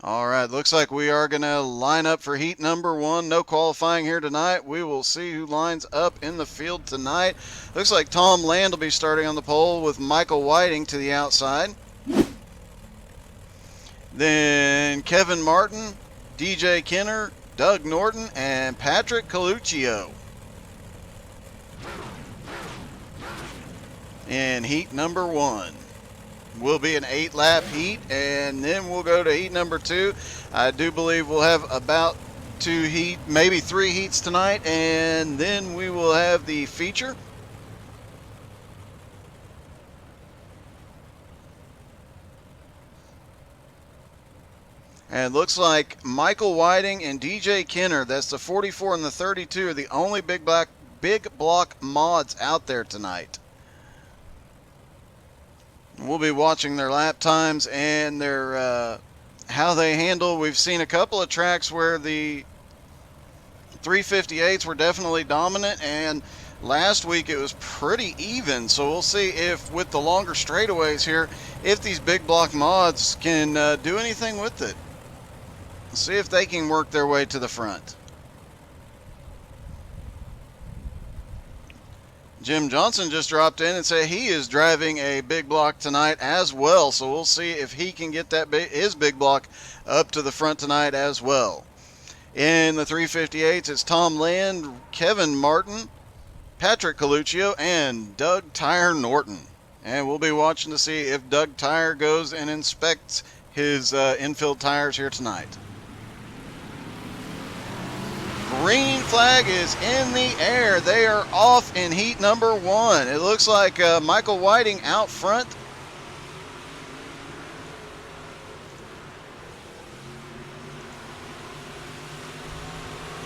All right, looks like we are going to line up for heat number 1. No qualifying here tonight. We will see who lines up in the field tonight. Looks like Tom Land will be starting on the pole with Michael Whiting to the outside. Then Kevin Martin, DJ Kenner, Doug Norton, and Patrick Coluccio in heat number 1. Will be an 8-lap heat, and then we'll go to heat number 2. I do believe we'll have about 2 heat, maybe 3 heats tonight, and then we will have the feature. And it looks like Michael Whiting and DJ Kenner, that's the 44 and the 32, are the only big block mods out there tonight. We'll be watching their lap times and their how they handle. We've seen a couple of tracks where the 358s were definitely dominant, and last week it was pretty even. So we'll see if with the longer straightaways here, if these big block mods can do anything with it. See if they can work their way to the front. Jim Johnson just dropped in and said he is driving a big block tonight as well. So we'll see if he can get that his big block up to the front tonight as well. In the 358s, it's Tom Land, Kevin Martin, Patrick Coluccio, and Doug Tire Norton. And we'll be watching to see if Doug Tire goes and inspects his infield tires here tonight. Green flag is in the air. They are off in heat number 1. It looks like Michael Whiting out front.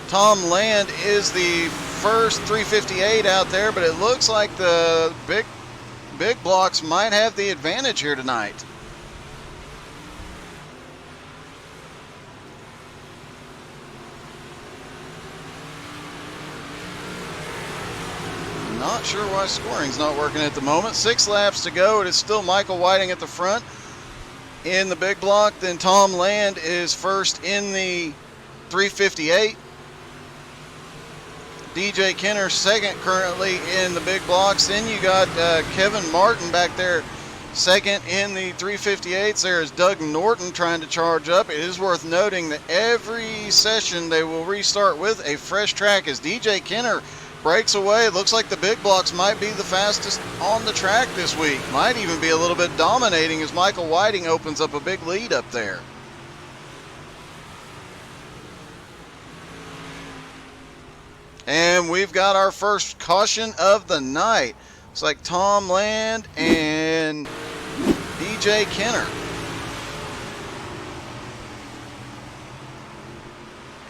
Tom Land is the first 358 out there, but it looks like the big blocks might have the advantage here tonight. Not sure why scoring's not working at the moment. 6 laps to go. It is still Michael Whiting at the front in the big block. Then Tom Land is first in the 358. DJ Kenner second currently in the big blocks. Then you got Kevin Martin back there second in the 358s. There is Doug Norton trying to charge up. It is worth noting that every session they will restart with a fresh track as DJ Kenner breaks away. It looks like the big blocks might be the fastest on the track this week. Might even be a little bit dominating as Michael Whiting opens up a big lead up there. And we've got our first caution of the night. It's like Tom Land and DJ Kenner.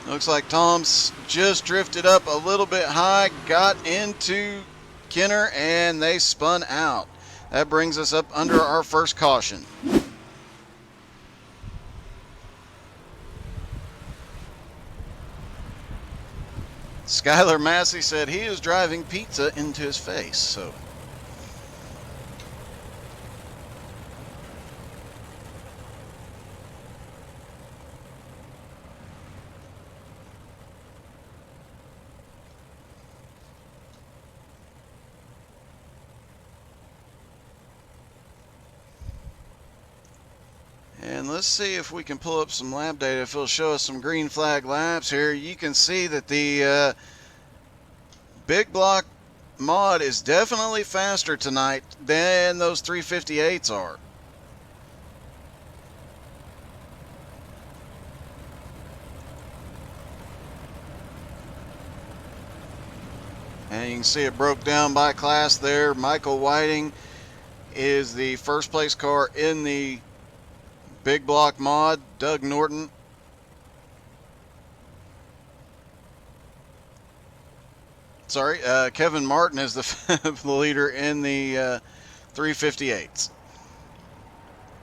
Looks like Tom's just drifted up a little bit high, got into Kenner, and they spun out. That brings us up under our first caution. Skylar Massey said he is driving pizza into his face, so... And let's see if we can pull up some lap data. If it'll show us some green flag laps here. You can see that the big block mod is definitely faster tonight than those 358s are. And you can see it broke down by class there. Michael Whiting is the first place car in the big block mod. Doug Norton Kevin Martin is the leader in the 358s.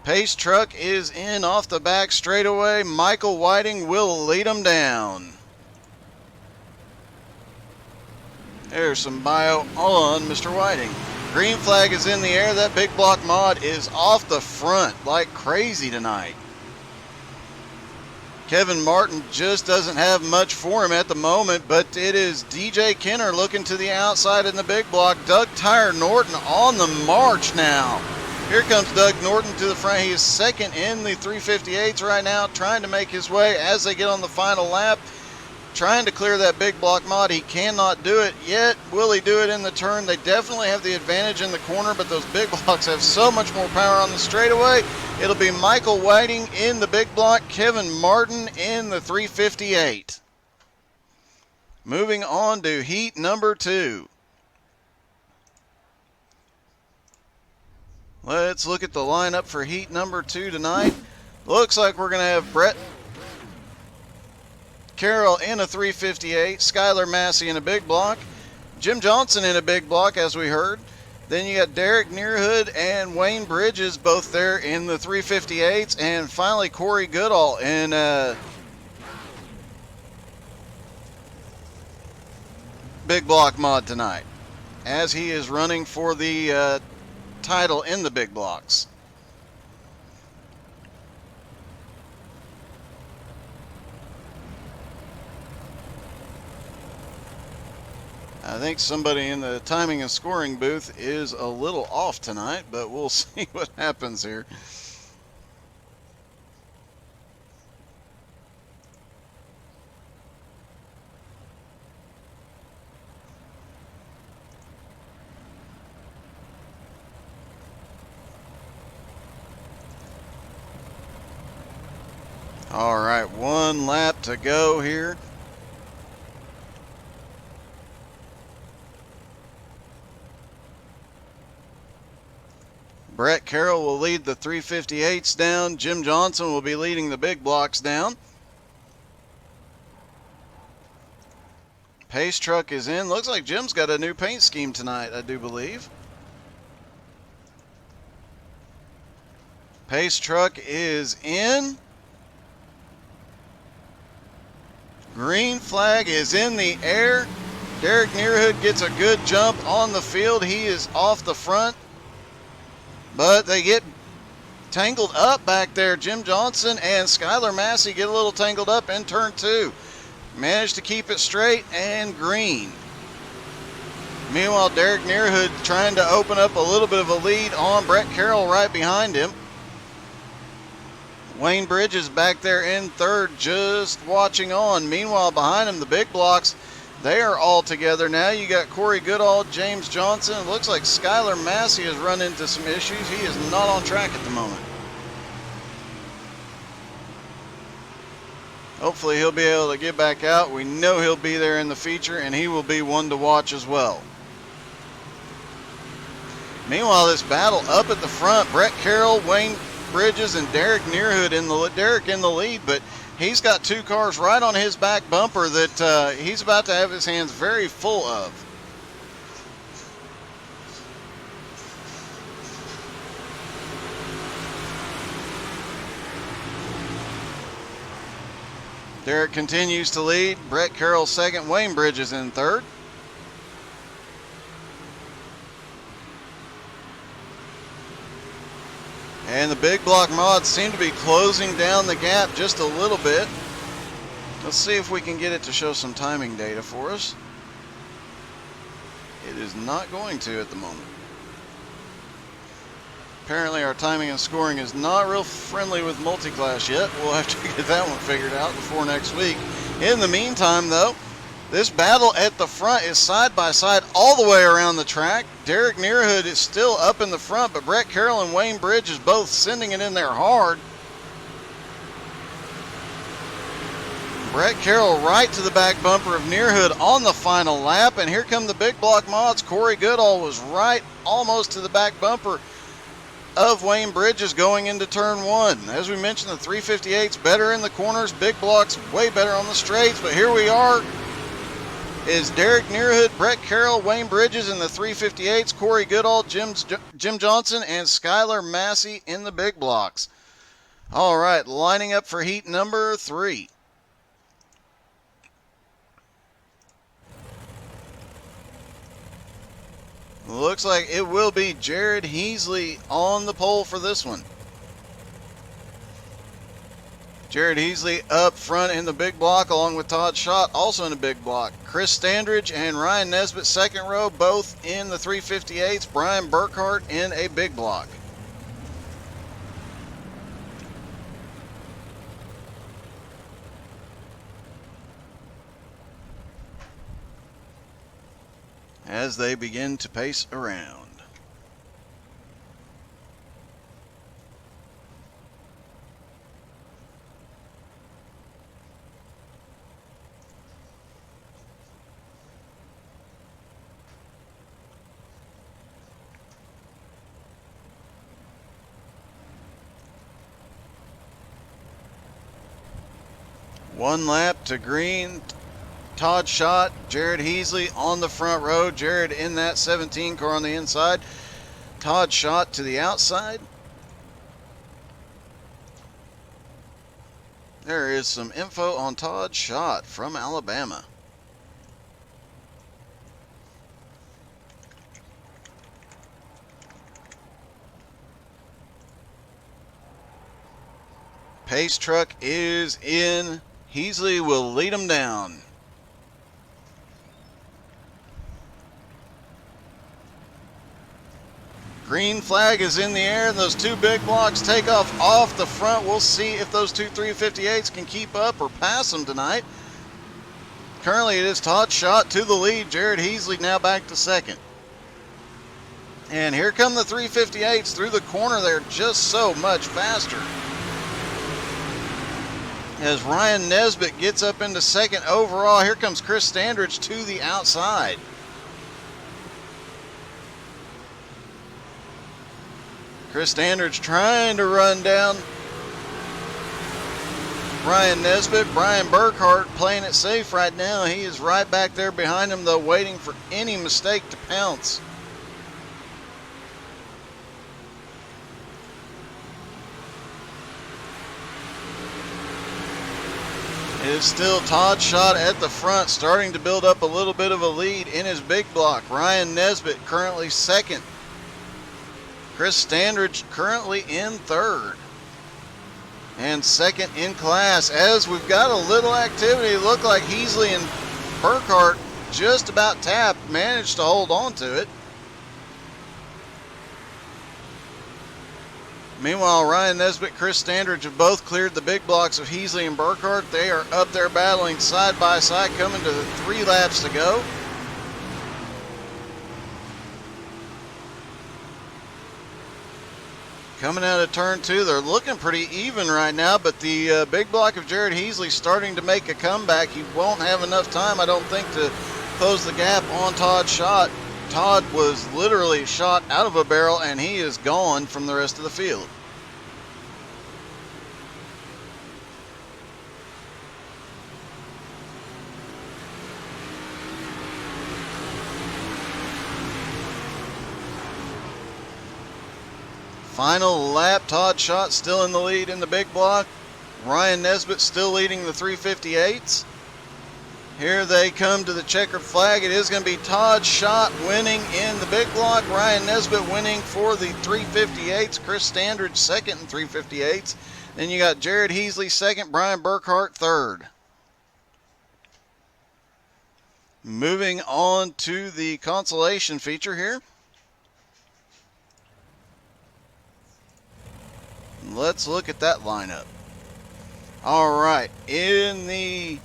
Pace truck is in off the back straightaway. Michael Whiting will lead them down. There's some bio on Mr. Whiting. Green flag is in the air. That big block mod is off the front like crazy tonight. Kevin Martin just doesn't have much for him at the moment, but it is DJ Kenner looking to the outside in the big block. Doug Tire Norton on the march now. Here comes Doug Norton to the front. He is second in the 358s right now, trying to make his way as they get on the final lap. Trying to clear that big block mod. He cannot do it yet. Will he do it in the turn? They definitely have the advantage in the corner, but those big blocks have so much more power on the straightaway. It'll be Michael Whiting in the big block, Kevin Martin in the 358. Moving on to heat number 2. Let's look at the lineup for heat number 2 tonight. Looks like we're going to have Brett Carroll in a 358, Skylar Massey in a big block, Jim Johnson in a big block, as we heard. Then you got Derek Nearhood and Wayne Bridges both there in the 358s, and finally Corey Goodall in big block mod tonight, as he is running for the title in the big blocks. I think somebody in the timing and scoring booth is a little off tonight, but we'll see what happens here. All right, one lap to go here. Brett Carroll will lead the 358s down. Jim Johnson will be leading the big blocks down. Pace truck is in. Looks like Jim's got a new paint scheme tonight, I do believe. Pace truck is in. Green flag is in the air. Derek Nearhood gets a good jump on the field. He is off the front, but they get tangled up back there. Jim Johnson and Skylar Massey get a little tangled up in turn 2. Managed to keep it straight and green. Meanwhile, Derek Nearhood trying to open up a little bit of a lead on Brett Carroll right behind him. Wayne Bridges back there in third, just watching on. Meanwhile, behind him, the big blocks, they are all together now. You got Corey Goodall, James Johnson. It looks like Skylar Massey has run into some issues. He is not on track at the moment. Hopefully he'll be able to get back out. We know he'll be there in the feature, and he will be one to watch as well. Meanwhile, this battle up at the front, Brett Carroll, Wayne Bridges, and Derek Nearhood in the lead, but he's got 2 cars right on his back bumper that he's about to have his hands very full of. Derek continues to lead. Brett Carroll second. Wayne Bridges in third. And the big block mods seem to be closing down the gap just a little bit. Let's see if we can get it to show some timing data for us. It is not going to at the moment. Apparently our timing and scoring is not real friendly with multi-class yet. We'll have to get that one figured out before next week. In the meantime, though, this battle at the front is side by side all the way around the track. Derek Nearhood is still up in the front, but Brett Carroll and Wayne Bridges both sending it in there hard. Brett Carroll right to the back bumper of Nearhood on the final lap, and here come the big block mods. Corey Goodall was right almost to the back bumper of Wayne Bridges going into turn 1. As we mentioned, the 358's better in the corners, big blocks way better on the straights, but here we are. Is Derek Nearhood, Brett Carroll, Wayne Bridges in the 358s, Corey Goodall, Jim Johnson, and Skylar Massey in the big blocks. All right, lining up for heat number 3. Looks like it will be Jared Heasley on the pole for this one. Jared Heasley up front in the big block along with Todd Schott also in the big block. Chris Standridge and Ryan Nesbitt second row both in the 358s. Brian Burkhart in a big block. As they begin to pace around. One lap to green. Todd Schott, Jared Heasley on the front row. Jared in that 17 car on the inside. Todd Schott to the outside. There is some info on Todd Schott from Alabama. Pace truck is in. Heasley will lead them down. Green flag is in the air. Those two big blocks take off the front. We'll see if those two 358s can keep up or pass them tonight. Currently it is Todd Schott to the lead. Jared Heasley now back to second. And here come the 358s through the corner. They're just so much faster. As Ryan Nesbitt gets up into second overall, here comes Chris Standridge to the outside. Chris Standridge trying to run down Ryan Nesbitt. Brian Burkhart playing it safe right now. He is right back there behind him, though, waiting for any mistake to pounce. It is still Todd Schott at the front, starting to build up a little bit of a lead in his big block. Ryan Nesbitt currently second. Chris Standridge currently in third. And second in class. As we've got a little activity, look like Heasley and Burkhart just about tapped, managed to hold on to it. Meanwhile, Ryan Nesbitt, Chris Standridge have both cleared the big blocks of Heasley and Burkhart. They are up there battling side by side, coming to 3 laps to go. Coming out of turn 2, they're looking pretty even right now, but the big block of Jared Heasley starting to make a comeback. He won't have enough time, I don't think, to close the gap on Todd Schott. Todd was literally shot out of a barrel, and he is gone from the rest of the field. Final lap, Todd Schott still in the lead in the big block. Ryan Nesbitt still leading the 358s. Here they come to the checkered flag. It is going to be Todd Schott winning in the big block. Ryan Nesbitt winning for the 358s. Chris Standridge second in 358s. Then you got Jared Heasley second, Brian Burkhart third. Moving on to the consolation feature here. Let's look at that lineup. All right, in the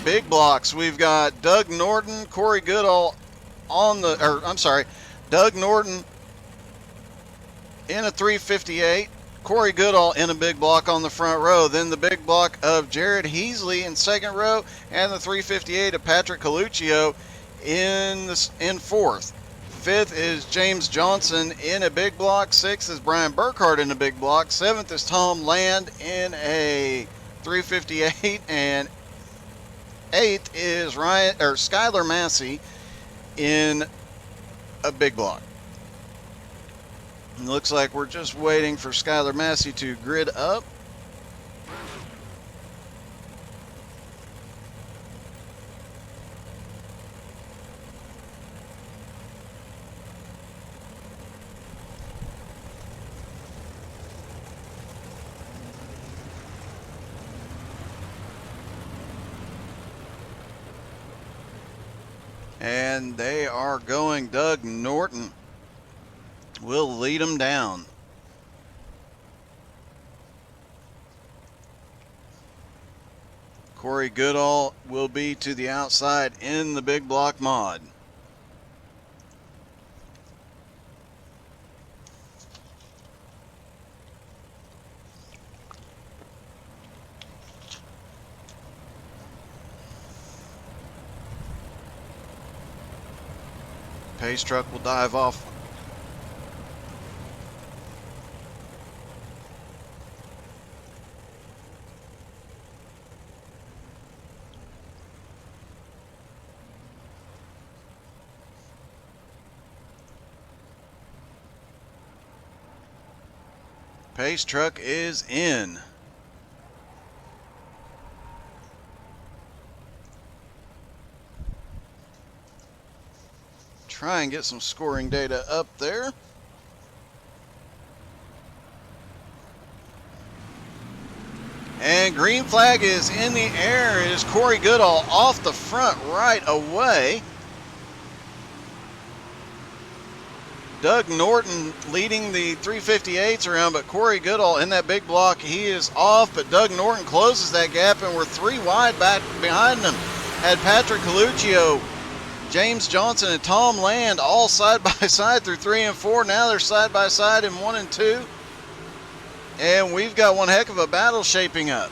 big blocks, we've got Doug Norton, Corey Goodall Doug Norton in a 358, Corey Goodall in a big block on the front row. Then the big block of Jared Heasley in second row, and the 358 of Patrick Coluccio in fourth. Fifth is James Johnson in a big block. Sixth is Brian Burkhart in a big block. Seventh is Tom Land in a 358, and eighth is Skylar Massey in a big block. It looks like we're just waiting for Skylar Massey to grid up. and they are going. Doug Norton will lead them down. Corey Goodall will be to the outside in the big block mod. Pace truck will dive off. Pace truck is in. Try and get some scoring data up there. And green flag is in the air. It is Corey Goodall off the front right away. Doug Norton leading the 358s around, but Corey Goodall in that big block, he is off, but Doug Norton closes that gap, and we're 3 wide back behind him. Had Patrick Coluccio, James Johnson, and Tom Land all side by side through 3 and 4. Now they're side by side in 1 and 2. And we've got one heck of a battle shaping up.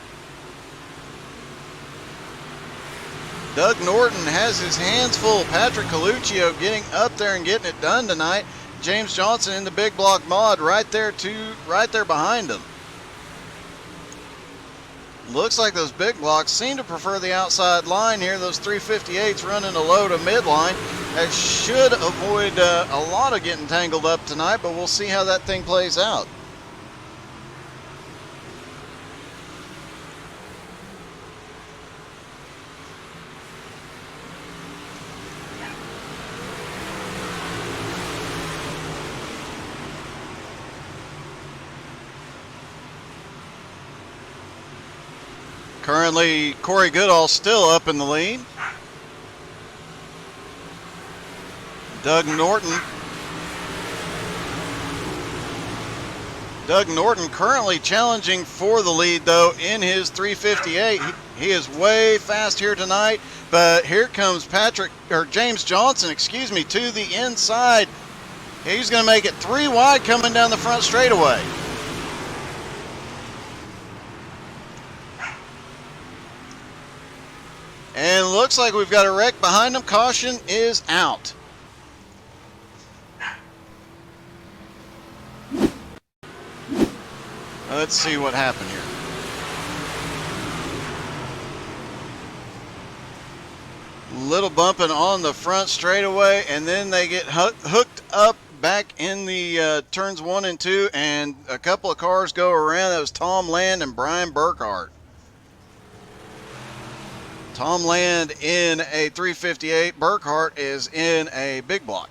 Doug Norton has his hands full. Patrick Coluccio getting up there and getting it done tonight. James Johnson in the big block mod right there behind him. Looks like those big blocks seem to prefer the outside line here. Those 358s running a low to midline. That should avoid a lot of getting tangled up tonight, but we'll see how that thing plays out. Currently, Corey Goodall still up in the lead. Doug Norton currently challenging for the lead, though, in his 358. He is way fast here tonight, but here comes James Johnson, to the inside. He's going to make it 3 wide coming down the front straightaway. And looks like we've got a wreck behind him. Caution is out. Let's see what happened here. Little bumping on the front straightaway, and then they get hooked up back in the turns 1 and 2, and a couple of cars go around. That was Tom Land and Brian Burkhart. Tom Land in a 358. Burkhart is in a big block.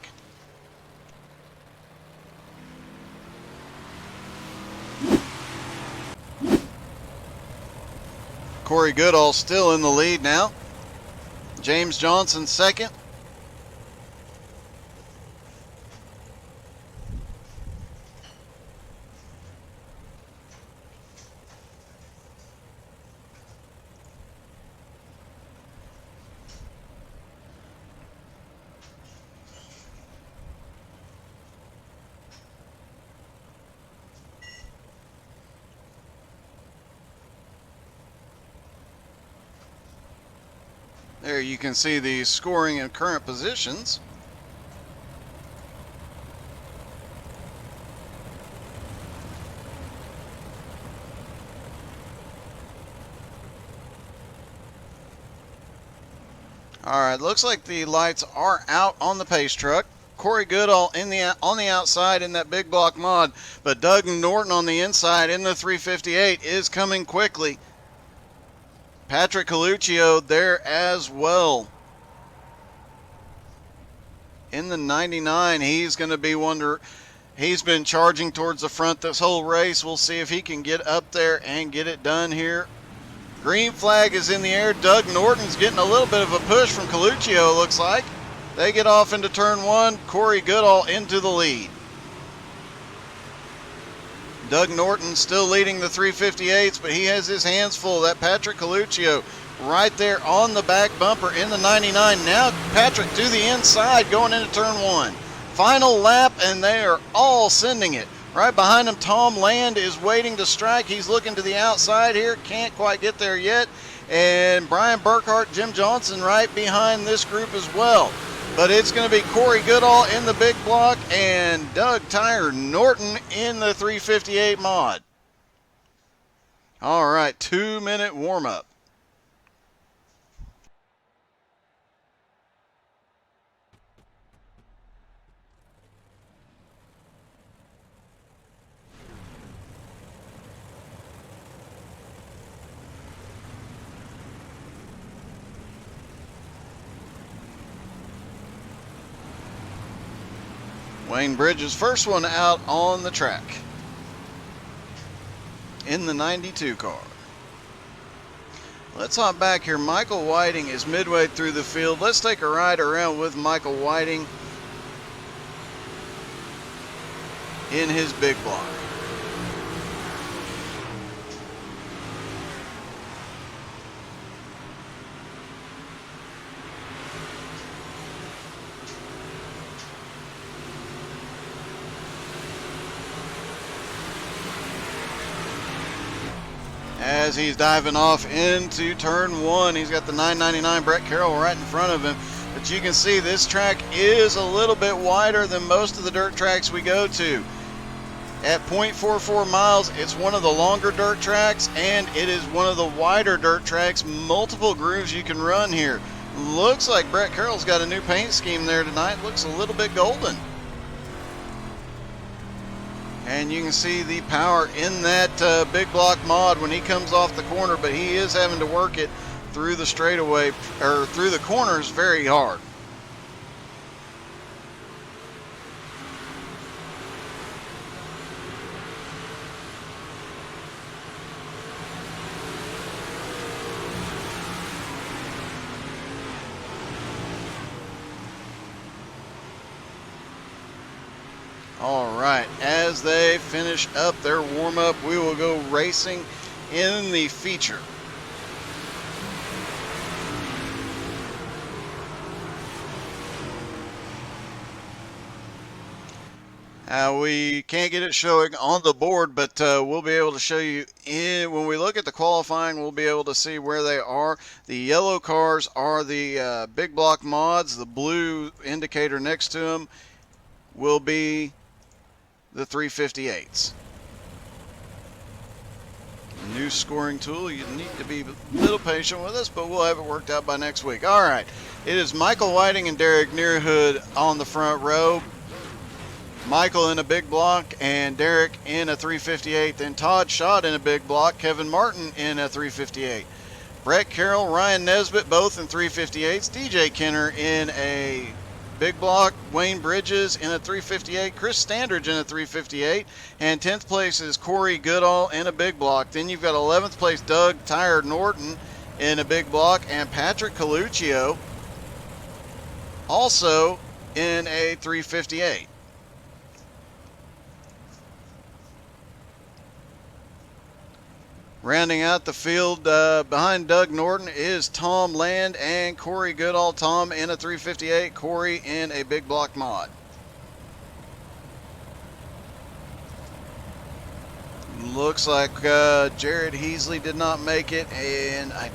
Corey Goodall still in the lead now. James Johnson second. There you can see the scoring and current positions. All right, looks like the lights are out on the pace truck. Corey Goodall on the outside in that big block mod, but Doug Norton on the inside in the 358 is coming quickly. Patrick Coluccio there as well. In the 99, he's going to be he's been charging towards the front this whole race. We'll see if he can get up there and get it done here. Green flag is in the air. Doug Norton's getting a little bit of a push from Coluccio, looks like. They get off into turn one. Corey Goodall into the lead. Doug Norton still leading the 358s, but he has his hands full. That Patrick Coluccio right there on the back bumper in the 99. Now Patrick to the inside going into turn one. Final lap, and they are all sending it. Right behind him, Tom Land is waiting to strike. He's looking to the outside here. Can't quite get there yet. And Brian Burkhart, Jim Johnson right behind this group as well. But it's going to be Corey Goodall in the big block and Doug Tyre Norton in the 358 mod. All right, 2-minute warm-up. Wayne Bridges, first one out on the track in the 92 car. Let's hop back here. Michael Whiting is midway through the field. Let's take a ride around with Michael Whiting in his big block. As he's diving off into turn one, he's got the 999 Brett Carroll right in front of him. But you can see this track is a little bit wider than most of the dirt tracks we go to. At 0.44 miles, it's one of the longer dirt tracks, and it is one of the wider dirt tracks. Multiple grooves you can run here. Looks like Brett Carroll's got a new paint scheme there tonight. Looks a little bit golden. And you can see the power in that big block mod when he comes off the corner, but he is having to work it through the straightaway, or through the corners very hard. All right, as they finish up their warm-up, we will go racing in the feature. We can't get it showing on the board, but we'll be able to show you when we look at the qualifying. We'll be able to see where they are. The yellow cars are the big block mods. The blue indicator next to them will be the 358s. New scoring tool. You need to be a little patient with us, but we'll have it worked out by next week. All right, it is Michael Whiting and Derek Nearhood on the front row. Michael in a big block and Derek in a 358. Then Todd Schott in a big block. Kevin Martin in a 358. Brett Carroll, Ryan Nesbitt both in 358s. DJ Kenner in a big block. Wayne Bridges in a 358. Chris Standridge in a 358. And 10th place is Corey Goodall in a big block. Then you've got 11th place Doug Tyre Norton in a big block. And Patrick Coluccio also in a 358. Rounding out the field behind Doug Norton is Tom Land and Corey Goodall. Tom in a 358, Corey in a big block mod. Looks like Jared Heasley did not make it, and I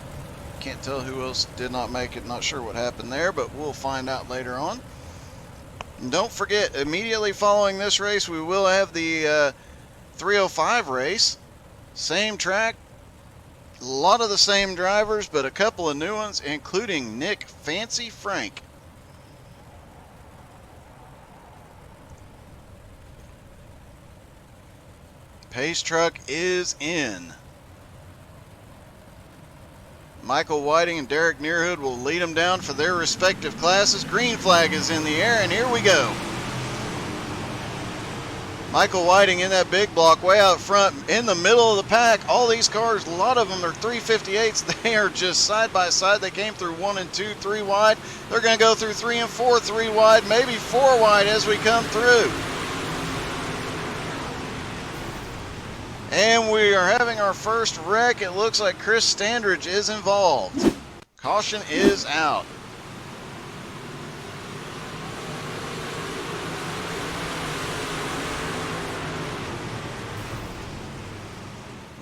can't tell who else did not make it. Not sure what happened there, but we'll find out later on. And don't forget, immediately following this race, we will have the 305 race. Same track, a lot of the same drivers, but a couple of new ones, including Nick Fancy Frank. Pace truck is in. Michael Whiting and Derek Nearhood will lead them down for their respective classes. Green flag is in the air, and here we go. Michael Whiting in that big block way out front in the middle of the pack. All these cars, a lot of them are 358s. They are just side by side. They came through 1 and 2, 3 wide. They're going to go through 3 and 4, 3 wide, maybe 4 wide as we come through. And we are having our first wreck. It looks like Chris Standridge is involved. Caution is out.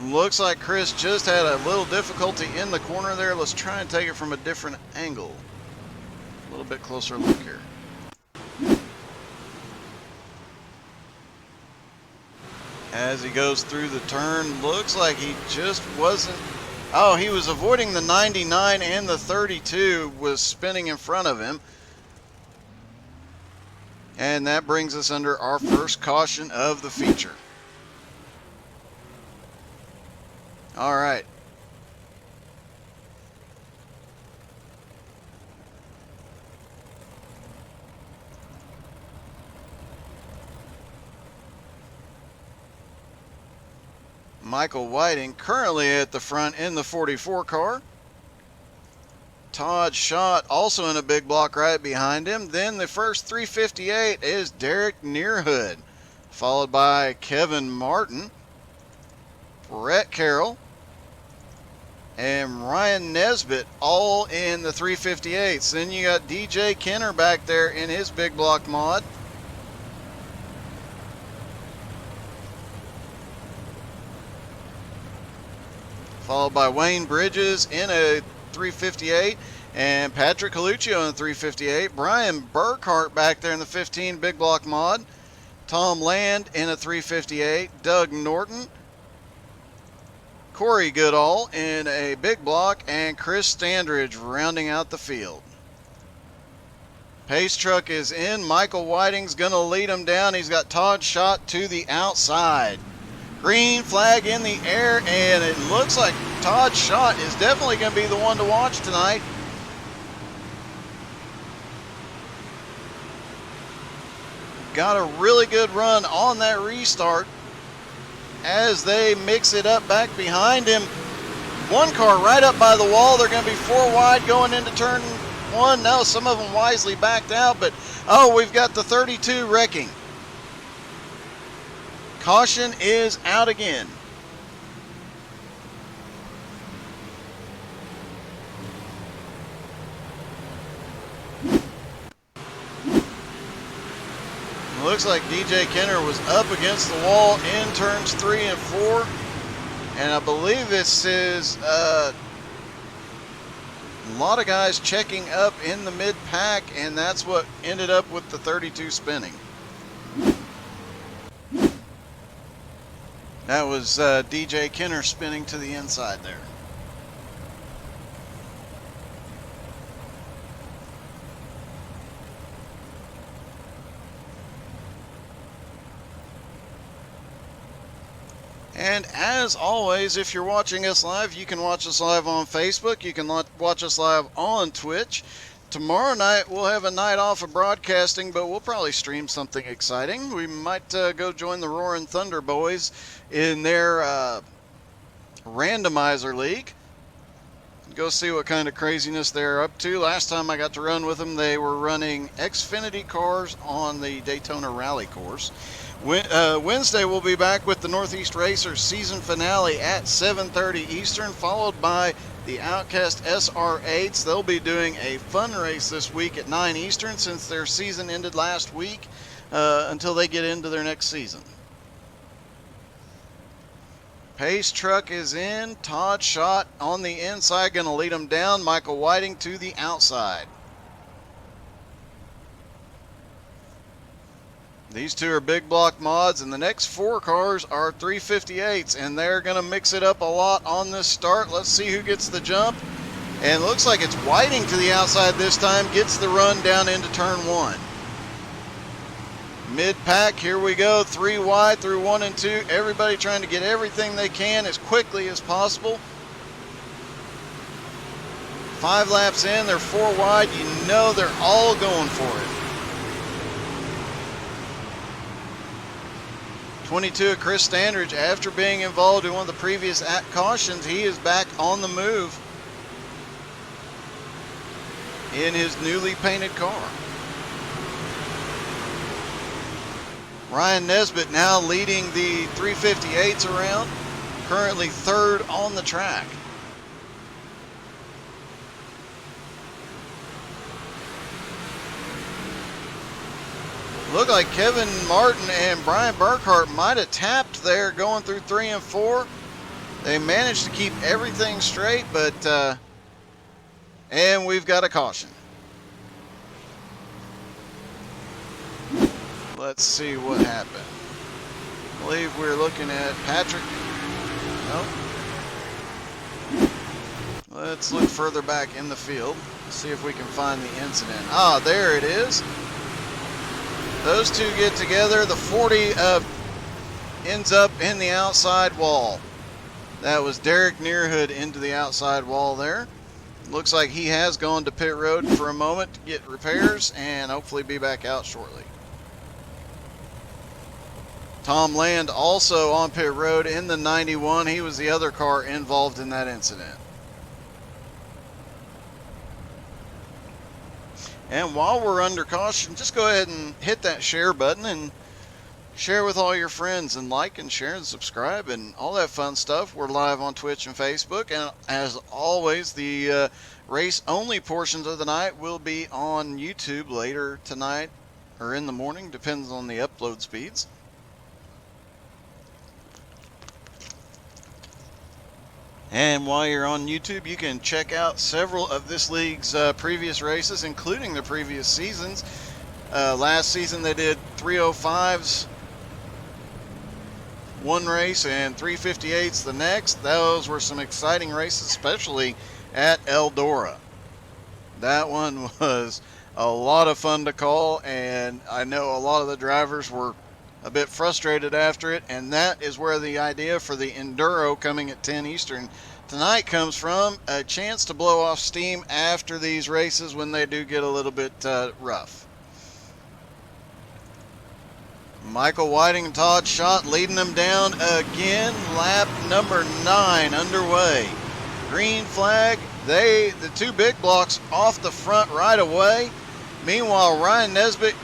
Looks like Chris just had a little difficulty in the corner there. Let's try and take it from a different angle. A little bit closer look here. As he goes through the turn, looks like he just wasn't... Oh, he was avoiding the 99 and the 32 was spinning in front of him. And that brings us under our first caution of the feature. All right. Michael Whiting currently at the front in the 44 car. Todd Schott also in a big block right behind him. Then the first 358 is Derek Nearhood, followed by Kevin Martin, Brett Carroll, and Ryan Nesbitt, all in the 358s. Then you got DJ Kenner back there in his big block mod. Followed by Wayne Bridges in a 358, and Patrick Coluccio in the 358. Brian Burkhart back there in the 15 big block mod. Tom Land in a 358. Doug Norton, Corey Goodall in a big block, and Chris Standridge rounding out the field. Pace truck is in. Michael Whiting's going to lead him down. He's got Todd Schott to the outside. Green flag in the air, and it looks like Todd Schott is definitely going to be the one to watch tonight. Got a really good run on that restart. As they mix it up back behind him. One car right up by the wall. They're going to be 4 wide going into turn 1. No, some of them wisely backed out, but oh, we've got the 32 wrecking. Caution is out again. Looks like DJ Kenner was up against the wall in turns 3 and 4. And I believe this is a lot of guys checking up in the mid-pack, and that's what ended up with the 32 spinning. That was DJ Kenner spinning to the inside there. And as always, if you're watching us live, you can watch us live on Facebook. You can watch us live on Twitch. Tomorrow night, we'll have a night off of broadcasting, but we'll probably stream something exciting. We might go join the Roaring Thunder Boys in their randomizer league. Go see what kind of craziness they're up to. Last time I got to run with them, they were running Xfinity cars on the Daytona Rally course. Wednesday, we'll be back with the Northeast Racers season finale at 7:30 Eastern, followed by the Outcast SR8s. They'll be doing a fun race this week at 9 Eastern since their season ended last week until they get into their next season. Pace truck is in. Todd Schott on the inside, going to lead them down. Michael Whiting to the outside. These two are big block mods, and the next 4 cars are 358s, and they're going to mix it up a lot on this start. Let's see who gets the jump. And it looks like it's Whiting to the outside this time, gets the run down into turn 1. Mid-pack, here we go, 3 wide through 1 and 2. Everybody trying to get everything they can as quickly as possible. 5 laps in, they're 4 wide. You know they're all going for it. 22 of Chris Standridge, after being involved in one of the previous cautions, he is back on the move in his newly painted car. Ryan Nesbitt now leading the 358s around, currently third on the track. Looked like Kevin Martin and Brian Burkhart might have tapped there going through 3 and 4. They managed to keep everything straight, but and we've got a caution. Let's see what happened. I believe we're looking at Patrick. Nope. Let's look further back in the field. See if we can find the incident. Ah, there it is. Those two get together. The 40 ends up in the outside wall. That was Derek Nearhood into the outside wall there. Looks like he has gone to pit road for a moment to get repairs and hopefully be back out shortly. Tom Land also on pit road in the 91. He was the other car involved in that incident. And while we're under caution, just go ahead and hit that share button and share with all your friends, and like and share and subscribe and all that fun stuff. We're live on Twitch and Facebook, and as always, the race only portions of the night will be on YouTube later tonight or in the morning, depends on the upload speeds. And while you're on YouTube, you can check out several of this league's previous races, including the previous seasons. Last season they did 305s one race and 358s the next. Those were some exciting races, especially at Eldora. That one was a lot of fun to call, and I know a lot of the drivers were a bit frustrated after it, and that is where the idea for the Enduro coming at 10 Eastern tonight comes from. A chance to blow off steam after these races when they do get a little bit rough. Michael Whiting and Todd Schott leading them down again. Lap number 9 underway. Green flag. The two big blocks off the front right away. Meanwhile, Ryan Nesbitt,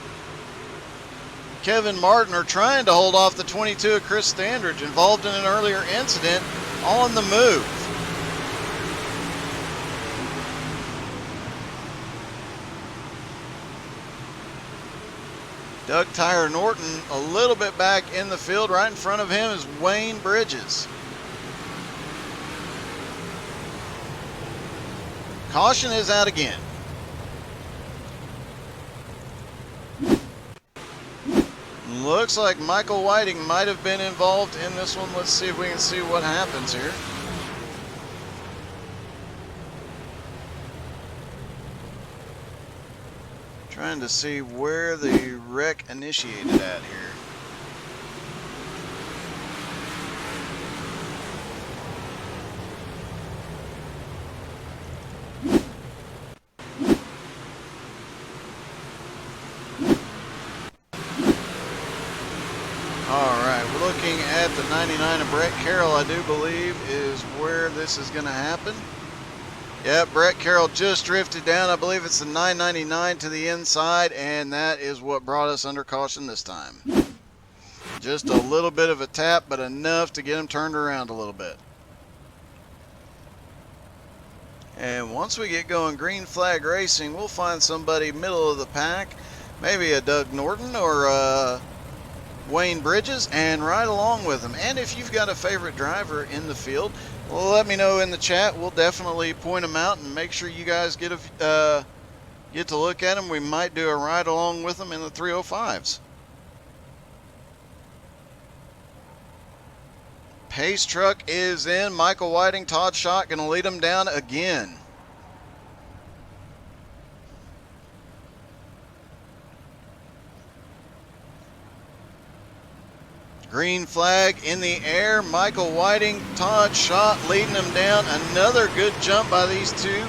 Kevin Martin are trying to hold off the 22 of Chris Standridge, involved in an earlier incident, on the move. Doug Tyre Norton a little bit back in the field. Right in front of him is Wayne Bridges. Caution is out again. Looks like Michael Whiting might have been involved in this one. Let's see if we can see what happens here. Trying to see where the wreck initiated at here. Alright, we're looking at the 99 of Brett Carroll, I do believe, is where this is going to happen. Yep, Brett Carroll just drifted down. I believe it's the 999 to the inside, and that is what brought us under caution this time. Just a little bit of a tap, but enough to get him turned around a little bit. And once we get going green flag racing, we'll find somebody middle of the pack, maybe a Doug Norton or Wayne Bridges, and ride along with them. And if you've got a favorite driver in the field, well, let me know in the chat. We'll definitely point them out and make sure you guys get to look at them. We might do a ride along with them in the 305s. Pace truck is in. Michael Whiting, Todd Schott going to lead them down again. Green flag in the air. Michael Whiting, Todd Schott leading them down. Another good jump by these two.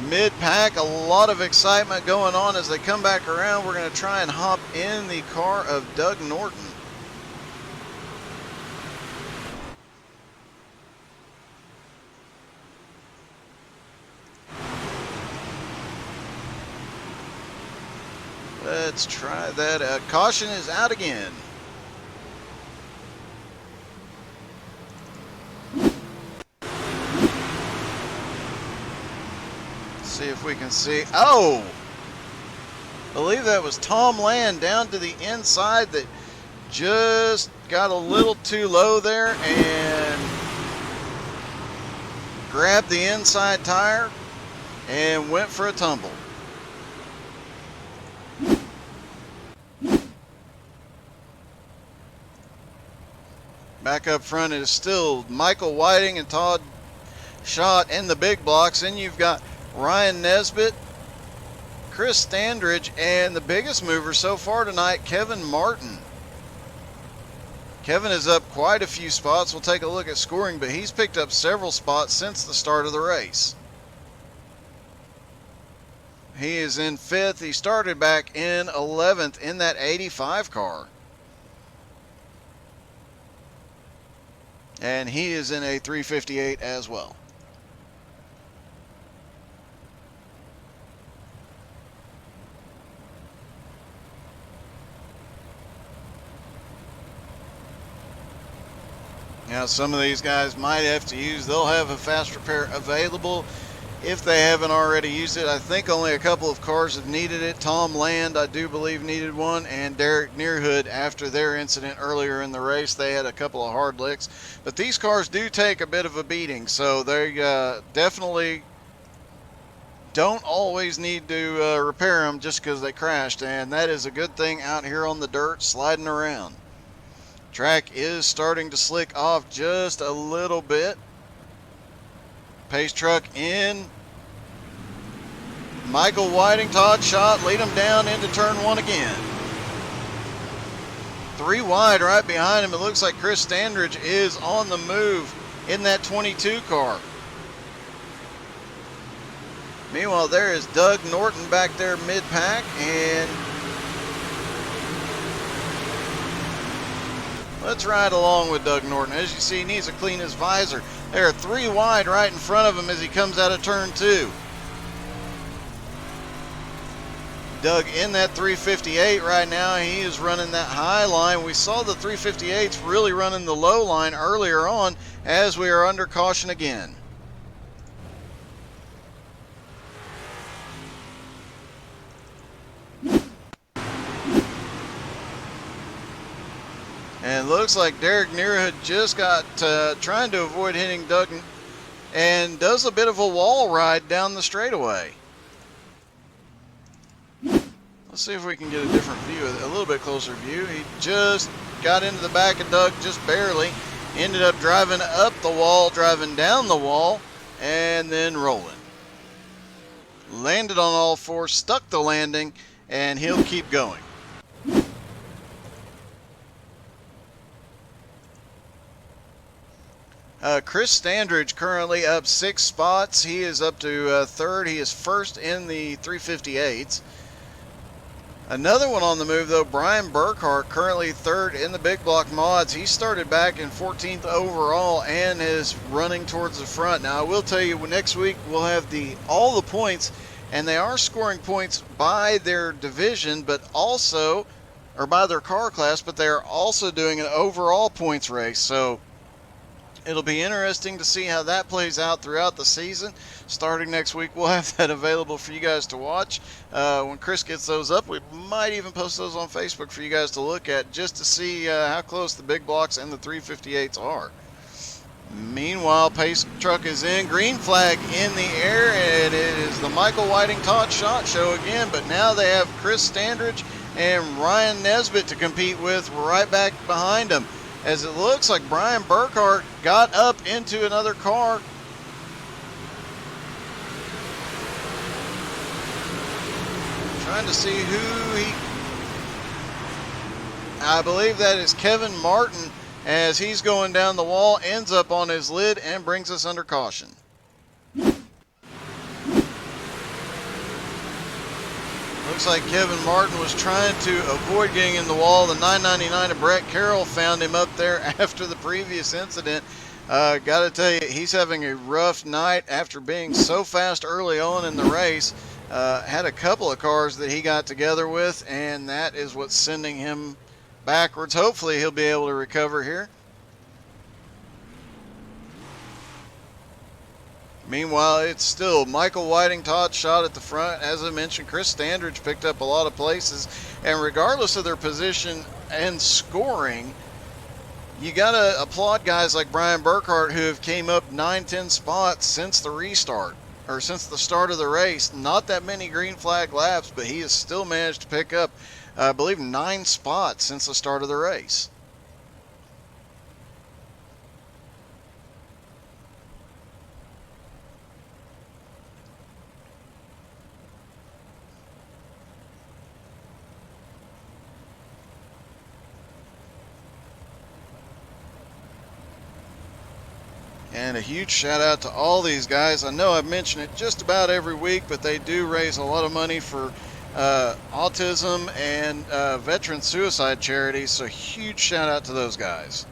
mid-pack. A lot of excitement going on as they come back around. We're going to try and hop in the car of Doug Norton. Let's try that. Caution is out again. See if we can see. Oh! I believe that was Tom Land down to the inside that just got a little too low there and grabbed the inside tire and went for a tumble. Back up front is still Michael Whiting and Todd Schott in the big blocks. Then you've got Ryan Nesbitt, Chris Standridge, and the biggest mover so far tonight, Kevin Martin. Kevin is up quite a few spots. We'll take a look at scoring, but he's picked up several spots since the start of the race. He is in 5th. He started back in 11th in that 85 car. And he is in a 358 as well. Now some of these guys might have to use, they'll have a fast repair available if they haven't already used it. I think only a couple of cars have needed it. Tom Land, I do believe, needed one, and Derek Nearhood, after their incident earlier in the race, they had a couple of hard licks. But these cars do take a bit of a beating, so they definitely don't always need to repair them just because they crashed, and that is a good thing out here on the dirt sliding around. Track is starting to slick off just a little bit. Pace truck in. Michael Whiting, Todd Schott lead them down into turn 1 again. 3 wide right behind him. It looks like Chris Standridge is on the move in that 22 car. Meanwhile, there is Doug Norton back there mid-pack, and let's ride along with Doug Norton. As you see, he needs to clean his visor. There are 3 wide right in front of him as he comes out of turn 2. Doug in that 358 right now. He is running that high line. We saw the 358s really running the low line earlier on as we are under caution again. And it looks like Derek Nearhood just got trying to avoid hitting Doug and does a bit of a wall ride down the straightaway. Let's see if we can get a different view, a little bit closer view. He just got into the back of Doug just barely. Ended up driving up the wall, driving down the wall, and then rolling. Landed on all fours, stuck the landing, and he'll keep going. Chris Standridge currently up 6 spots. He is up to 3rd. He is 1st in the 358s. Another one on the move, though, Brian Burkhart, currently 3rd in the big block mods. He started back in 14th overall and is running towards the front. Now, I will tell you, next week we'll have all the points, and they are scoring points by their division, but also, or by their car class, but they are also doing an overall points race. So it'll be interesting to see how that plays out throughout the season. Starting next week, we'll have that available for you guys to watch. When Chris gets those up, we might even post those on Facebook for you guys to look at just to see how close the big blocks and the 358s are. Meanwhile, pace truck is in, green flag in the air, and it is the Michael Whiting Todd Schott show again, but now they have Chris Standridge and Ryan Nesbitt to compete with right back behind them, as it looks like Brian Burkhart got up into another car. Trying to see who I believe that is Kevin Martin, as he's going down the wall, ends up on his lid and brings us under caution. Looks like Kevin Martin was trying to avoid getting in the wall. The 999 of Brett Carroll found him up there after the previous incident. Got to tell you, he's having a rough night after being so fast early on in the race. Had a couple of cars that he got together with, and that is what's sending him backwards. Hopefully he'll be able to recover here. Meanwhile, it's still Michael Whiting, Todd Schott at the front. As I mentioned, Chris Standridge picked up a lot of places. And regardless of their position and scoring, you got to applaud guys like Brian Burkhart, who have came up 9-10 spots since the restart, or since the start of the race. Not that many green flag laps, but he has still managed to pick up, I believe, 9 spots since the start of the race. And a huge shout out to all these guys. I know I've mentioned it just about every week, but they do raise a lot of money for autism and veteran suicide charities. So huge shout out to those guys.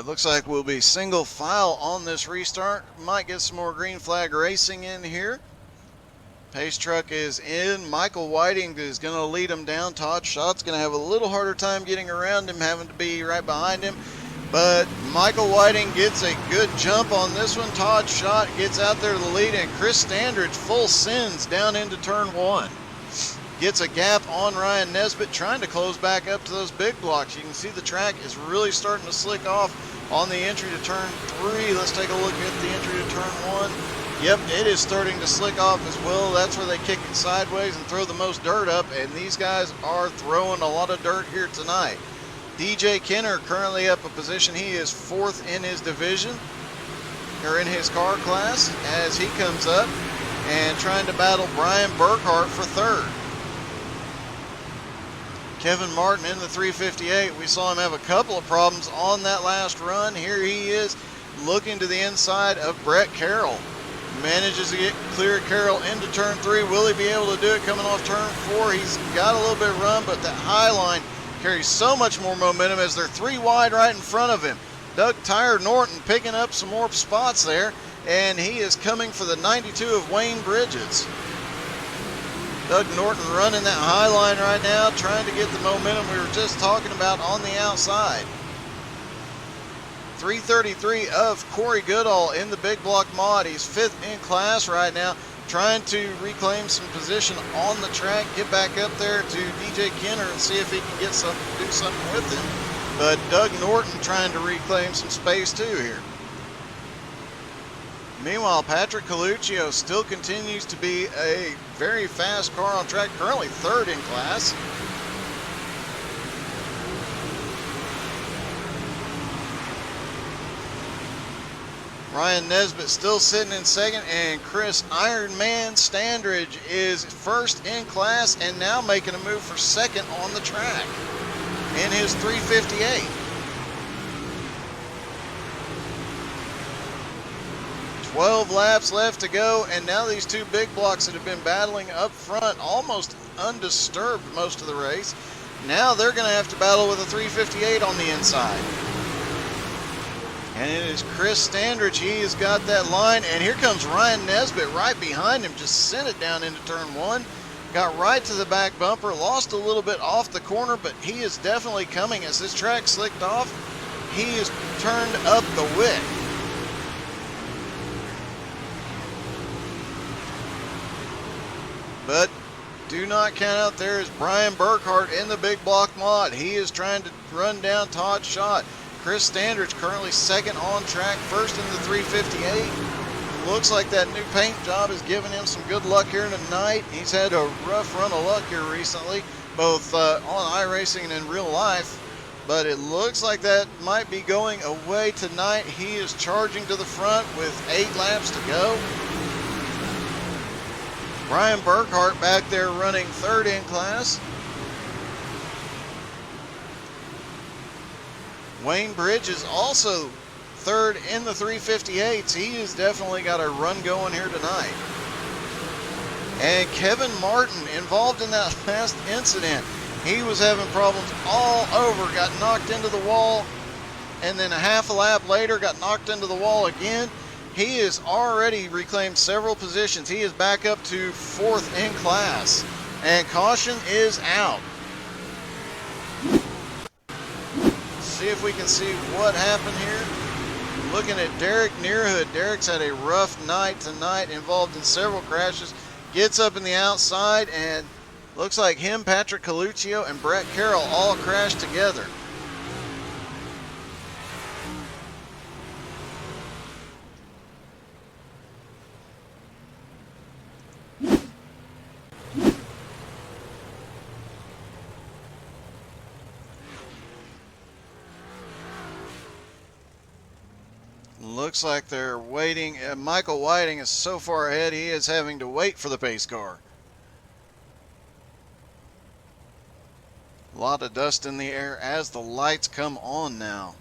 Looks like we'll be single file on this restart. Might get some more green flag racing in here. Pace truck is in. Michael Whiting is going to lead him down. Todd Schott's going to have a little harder time getting around him, having to be right behind him. But Michael Whiting gets a good jump on this one. Todd Schott gets out there to the lead, and Chris Standridge full sends down into turn 1. Gets a gap on Ryan Nesbitt, trying to close back up to those big blocks. You can see the track is really starting to slick off on the entry to turn 3. Let's take a look at the entry to turn 1. Yep, it is starting to slick off as well. That's where they kick it sideways and throw the most dirt up, and these guys are throwing a lot of dirt here tonight. DJ Kenner currently up a position. He is 4th in his division, or in his car class, as he comes up and trying to battle Brian Burkhart for 3rd. Kevin Martin in the 358. We saw him have a couple of problems on that last run. Here he is looking to the inside of Brett Carroll. Manages to get clear Carroll into turn 3. Will he be able to do it coming off turn 4? He's got a little bit of run, but that high line carries so much more momentum as they're 3 wide right in front of him. Doug Tyre Norton picking up some more spots there, and he is coming for the 92 of Wayne Bridges. Doug Norton running that high line right now, trying to get the momentum we were just talking about on the outside. 333 of Corey Goodall in the big block mod. He's 5th in class right now, trying to reclaim some position on the track, get back up there to DJ Kenner and see if he can get do something with him. But Doug Norton trying to reclaim some space too here. Meanwhile, Patrick Coluccio still continues to be a very fast car on track, currently 3rd in class. Ryan Nesbitt still sitting in 2nd, and Chris Ironman Standridge is 1st in class and now making a move for 2nd on the track in his 358. 12 laps left to go, and now these 2 big blocks that have been battling up front almost undisturbed most of the race. Now they're going to have to battle with a 358 on the inside. And it is Chris Standridge. He has got that line, and here comes Ryan Nesbitt right behind him. Just sent it down into turn 1. Got right to the back bumper, lost a little bit off the corner, but he is definitely coming. As this track slicked off, he has turned up the wick. But do not count out there is Brian Burkhart in the big block mod. He is trying to run down Todd Schott. Chris Standridge currently 2nd on track, 1st in the 358. Looks like that new paint job is giving him some good luck here tonight. He's had a rough run of luck here recently, both on iRacing and in real life. But it looks like that might be going away tonight. He is charging to the front with 8 laps to go. Brian Burkhart back there running 3rd in class. Wayne Bridges also third in the 358s. He has definitely got a run going here tonight. And Kevin Martin involved in that last incident. He was having problems all over, got knocked into the wall, and then a half a lap later got knocked into the wall again. He has already reclaimed several positions. He is back up to 4th in class. And caution is out. See if we can see what happened here. Looking at Derek Nearhood. Derek's had a rough night tonight, involved in several crashes. Gets up in the outside, and looks like him, Patrick Coluccio, and Brett Carroll all crashed together. Looks like they're waiting. Michael Whiting is so far ahead, he is having to wait for the pace car. A lot of dust in the air as the lights come on now.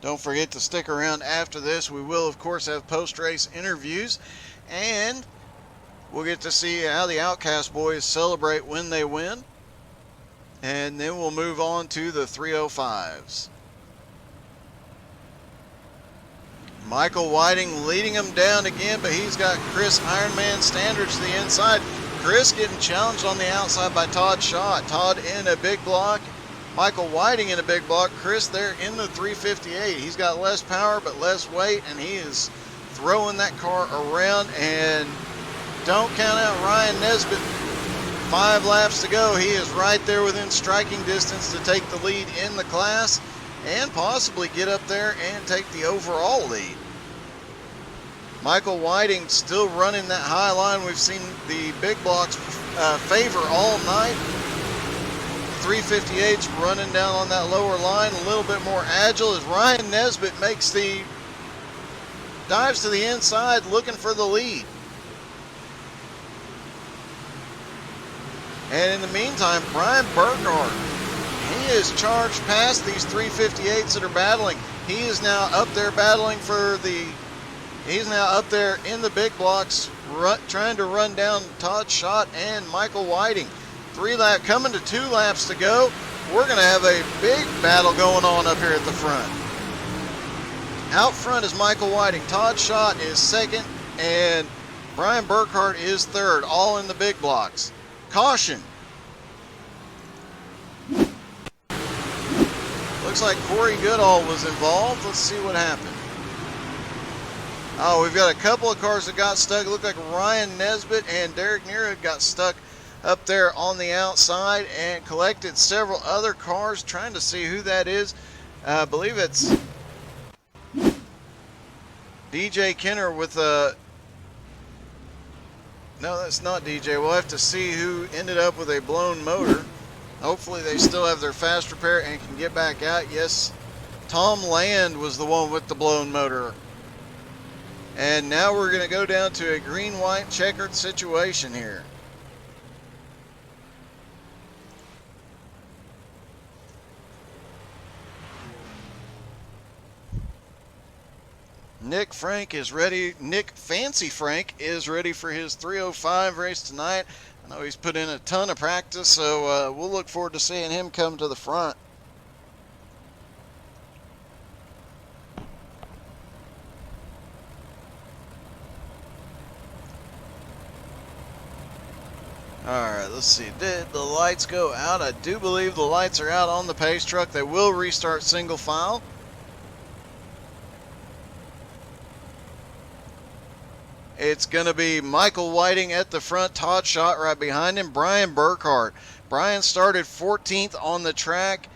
Don't forget to stick around after this. We will, of course, have post-race interviews, and we'll get to see how the Outcast boys celebrate when they win. And then we'll move on to the 305s. Michael Whiting leading him down again, but he's got Chris Ironman Standards to the inside. Chris getting challenged on the outside by Todd Schott. Todd in a big block. Michael Whiting in a big block. Chris there in the 358. He's got less power but less weight, and he is throwing that car around. And don't count out Ryan Nesbitt. 5 laps to go. He is right there within striking distance to take the lead in the class and possibly get up there and take the overall lead. Michael Whiting still running that high line. We've seen the big blocks favor all night. 358's running down on that lower line, a little bit more agile as Ryan Nesbitt dives to the inside looking for the lead. And in the meantime, Brian Burkhardt, he is charged past these 358s that are battling. He is now up there battling for he's now up there in the big blocks, trying to run down Todd Schott and Michael Whiting. Coming to 2 laps to go. We're going to have a big battle going on up here at the front. Out front is Michael Whiting. Todd Schott is second, and Brian Burkhardt is third, all in the big blocks. Caution. Looks like Corey Goodall was involved. Let's see what happened. Oh, we've got a couple of cars that got stuck. It looked like Ryan Nesbitt and Derek Nearwood got stuck up there on the outside and collected several other cars, trying to see who that is. I believe it's DJ Kenner with a... No, that's not DJ. We'll have to see who ended up with a blown motor. Hopefully they still have their fast repair and can get back out. Yes, Tom Land was the one with the blown motor. And now we're going to go down to a green-white checkered situation here. Nick Frank is ready. Nick Fancy Frank is ready for his 305 race tonight. I know he's put in a ton of practice, so we'll look forward to seeing him come to the front. Alright, let's see. Did the lights go out? I do believe the lights are out on the pace truck. They will restart single file. It's going to be Michael Whiting at the front, Todd Schott right behind him, Brian Burkhardt. Brian started 14th on the track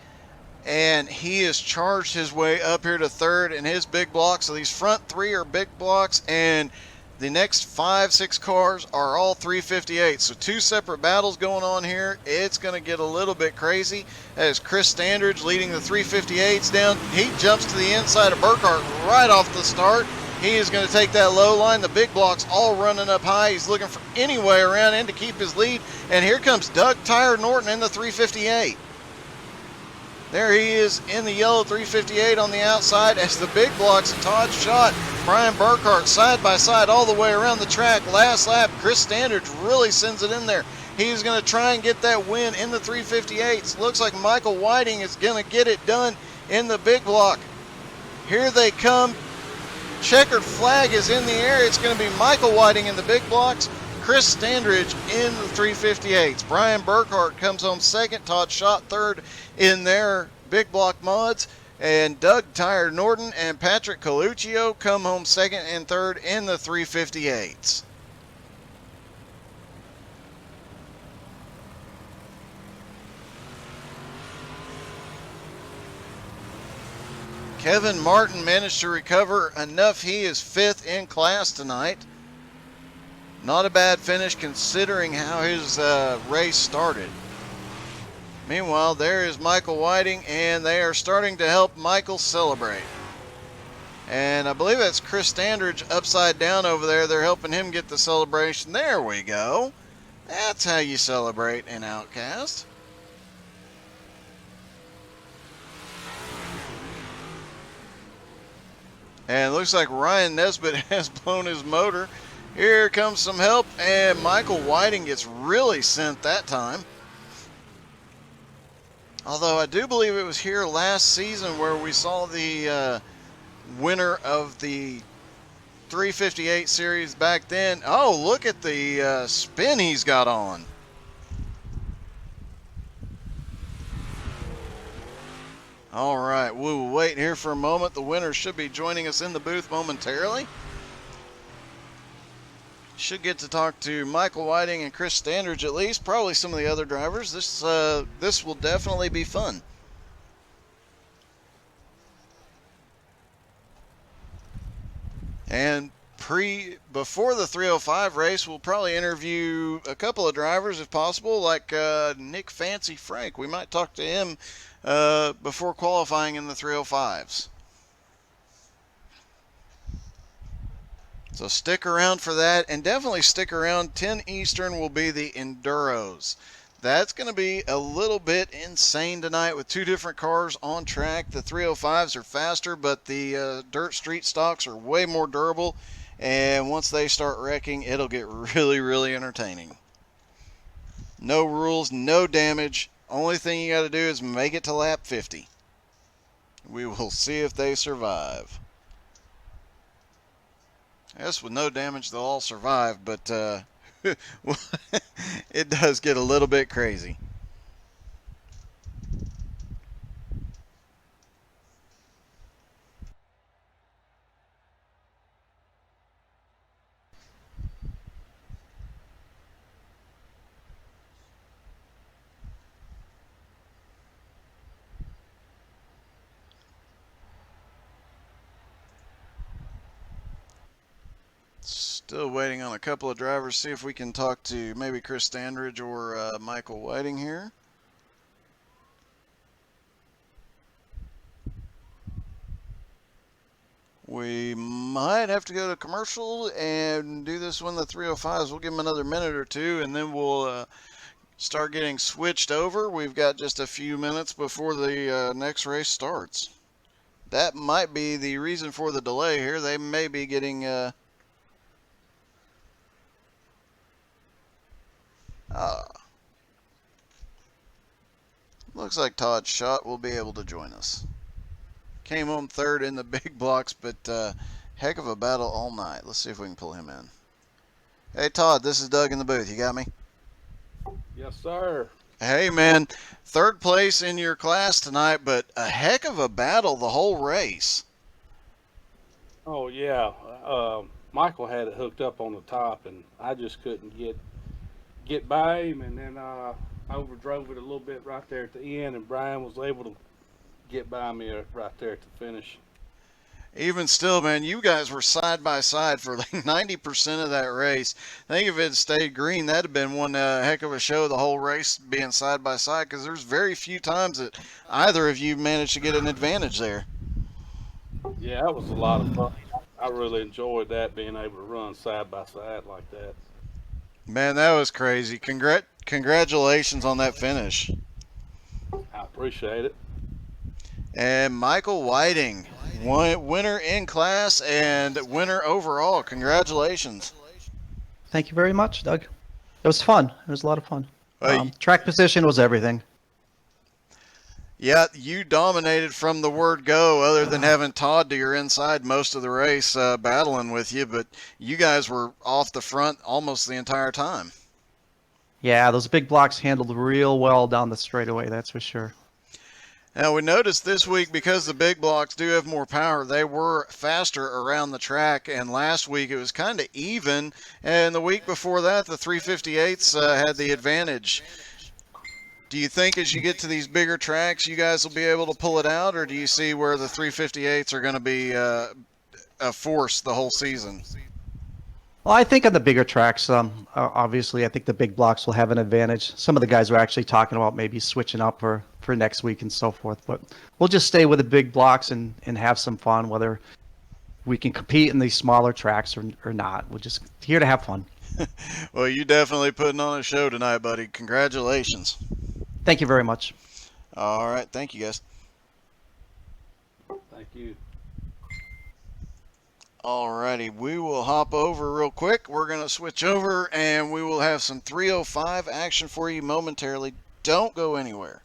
and he has charged his way up here to third in his big block. So these front three are big blocks, and the next 5-6 cars are all 358. So two separate battles going on here. It's going to get a little bit crazy as Chris Standridge leading the 358s down. He jumps to the inside of Burkhart right off the start. He is going to take that low line. The big block's all running up high. He's looking for any way around in to keep his lead. And here comes Doug Tire Norton in the 358. There he is in the yellow 358 on the outside as the big blocks, Todd Schott, Brian Burkhart side by side all the way around the track. Last lap, Chris Standridge really sends it in there. He's going to try and get that win in the 358s. Looks like Michael Whiting is going to get it done in the big block. Here they come. Checkered flag is in the air. It's going to be Michael Whiting in the big blocks, Chris Standridge in the 358s. Brian Burkhart comes home second, Todd Schott third in their big block mods, and Doug Tire Norton and Patrick Coluccio come home second and third in the 358s. Kevin Martin managed to recover enough. He is fifth in class tonight. Not a bad finish considering how his race started. Meanwhile, there is Michael Whiting, and they are starting to help Michael celebrate. And I believe that's Chris Standridge upside down over there. They're helping him get the celebration. There we go. That's how you celebrate in Outcast. And it looks like Ryan Nesbitt has blown his motor. Here comes some help, and Michael Whiting gets really sent that time. Although I do believe it was here last season where we saw the winner of the 358 series back then. Oh, look at the spin he's got on. All right, we'll wait here for a moment. The winner should be joining us in the booth momentarily. Should get to talk to Michael Whiting and Chris Standridge at least, probably some of the other drivers. This will definitely be fun. And before the 305 race, we'll probably interview a couple of drivers if possible, like Nick Fancy Frank. We might talk to him before qualifying in the 305s. So stick around for that, and definitely stick around. 10 Eastern will be the Enduros. That's going to be a little bit insane tonight with two different cars on track. The 305s are faster, but the dirt street stocks are way more durable. And once they start wrecking, it'll get really, really entertaining. No rules, no damage. Only thing you got to do is make it to lap 50. We will see if they survive. I guess with no damage, they'll all survive, but it does get a little bit crazy. Still waiting on a couple of drivers, see if we can talk to maybe Chris Standridge or Michael Whiting here. We might have to go to commercial and do this one, the 305s. We'll give them another minute or two, and then we'll start getting switched over. We've got just a few minutes before the next race starts. That might be the reason for the delay here. They may be getting... looks like Todd Schott will be able to join us. Came home third in the big blocks, but heck of a battle all night. Let's see if we can pull him in. Hey, Todd, this is Doug in the booth. You got me? Yes, sir. Hey, man. Third place in your class tonight, but a heck of a battle the whole race. Oh, yeah. Michael had it hooked up on the top, and I just couldn't get by him, and then I overdrove it a little bit right there at the end, and Brian was able to get by me right there at the finish. Even still, man, you guys were side by side for like 90% of that race. I think if it had stayed green, that'd have been one heck of a show, the whole race being side by side, because there's very few times that either of you managed to get an advantage there. Yeah, that was a lot of fun. I really enjoyed that, being able to run side by side like that. Man, that was crazy. Congratulations on that finish. I appreciate it. And Michael Whiting, winner in class and winner overall. Congratulations. Thank you very much, Doug. It was fun. It was a lot of fun. Uh, Track position was everything. Yeah, you dominated from the word go, other than having Todd to your inside most of the race battling with you, but you guys were off the front almost the entire time. Yeah, those big blocks handled real well down the straightaway, that's for sure. Now, we noticed this week, because the big blocks do have more power, they were faster around the track, and last week it was kind of even, and the week before that, the 358s had the advantage. Do you think as you get to these bigger tracks, you guys will be able to pull it out, or do you see where the 358s are going to be a force the whole season? Well, I think on the bigger tracks, obviously, I think the big blocks will have an advantage. Some of the guys are actually talking about maybe switching up for next week and so forth. But we'll just stay with the big blocks and have some fun, whether we can compete in these smaller tracks or not. We're just here to have fun. Well, you definitely putting on a show tonight, buddy. Congratulations. Thank you very much. All right. Thank you, guys. Thank you. Alrighty, we will hop over real quick. We're going to switch over and we will have some 305 action for you momentarily. Don't go anywhere.